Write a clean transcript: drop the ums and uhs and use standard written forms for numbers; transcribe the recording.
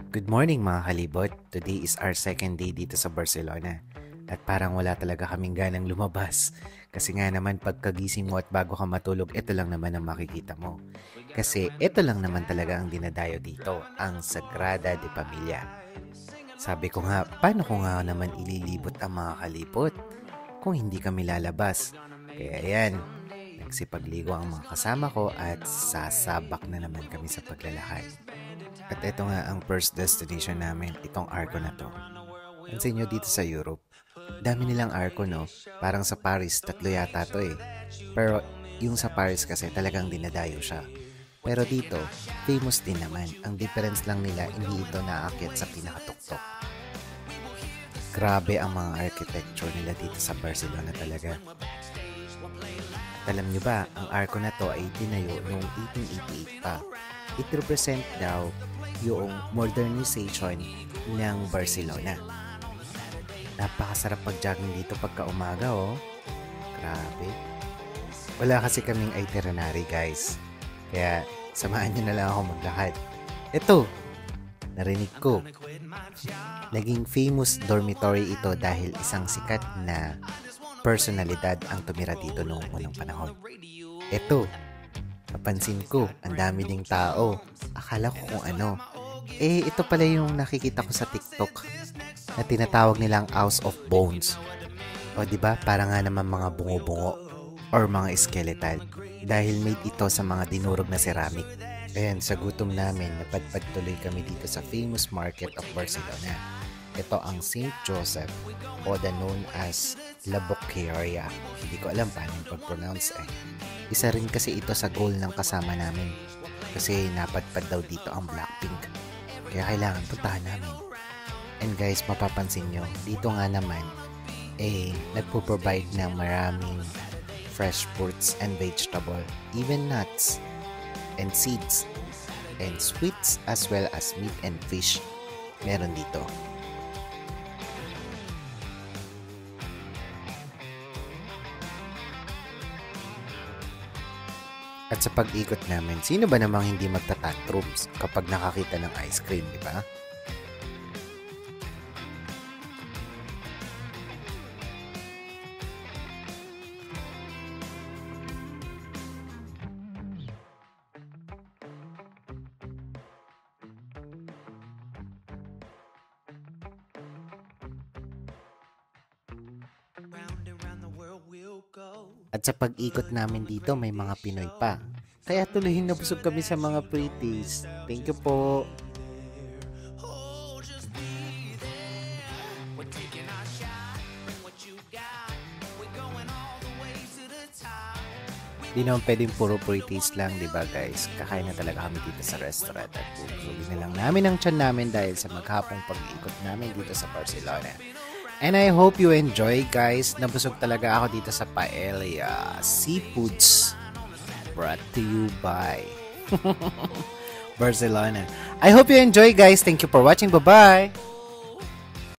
Good morning mga kalibot. Today is our second day dito sa Barcelona. At parang wala talaga kaming ganang lumabas. Kasi nga naman pagkagising mo at bago ka matulog, ito lang naman ang makikita mo. Kasi ito lang naman talaga ang dinadayo dito, ang Sagrada de Familia. Sabi ko nga, paano ko nga naman ililibot ang mga kalibot kung hindi kami lalabas? Kaya yan, nagsipagligo ang mga kasama ko at sasabak na naman kami sa paglalakad. At ito nga ang first destination namin, itong Arco na to. Pansin nyo dito sa Europe, dami nilang Arco, no? Parang sa Paris, 3 yata to eh. Pero yung sa Paris kasi talagang dinadayo siya. Pero dito, famous din naman. Ang difference lang nila, hindi ito naaakyat sa pinakatuktok. Grabe ang mga architecture nila dito sa Barcelona talaga. At alam nyo ba, ang Arco na to ay tinayo noong 1888 pa. It represent daw yung modernization ng Barcelona. Napakasarap pag-jogging dito pagka umaga, oh. Grabe. Wala kasi kaming itinerary, guys. Kaya samahan nyo na lang ako maglakad. Ito, narinig ko. Naging famous dormitory ito dahil isang sikat na personalidad ang tumira dito noong unang panahon. Ito, napansin ko, ang dami ding tao. Akala ko kung ano. Ito pala yung nakikita ko sa TikTok na tinatawag nilang House of Bones. O diba, para nga naman mga bungo-bungo or mga skeletal. Dahil made ito sa mga dinurog na ceramic. Ayan, sa gutom namin, napadpad tuloy kami dito sa famous market of Barcelona. Ito ang St. Joseph o the known as La Boqueria. Hindi ko alam paano yung pag-pronounce eh. Isa rin kasi ito sa goal ng kasama namin. Kasi napadpad daw dito ang Blackpink. Kaya kailangan puntahan namin. And guys, mapapansin nyo, dito nga naman, nagpo-provide ng maraming fresh fruits and vegetable, even nuts and seeds, and sweets as well as meat and fish. Meron dito. At sa pag-ikot namin, sino ba namang hindi magta-tantrums kapag nakakita ng ice cream, di ba? At sa pag-ikot namin dito, may mga Pinoy pa. Kaya tuloy na busog kami sa mga pretties. Thank you po. Di naman pwedeng puro pretties lang, di ba guys? Kakain na talaga kami dito sa restaurant at bubusugin na lang namin ang tiyan namin dahil sa maghapong pag-ikot namin dito sa Barcelona. And I hope you enjoy, guys. Nabusog talaga ako dito sa Paella Seafoods. Brought to you by Barcelona. I hope you enjoy, guys. Thank you for watching. Bye-bye!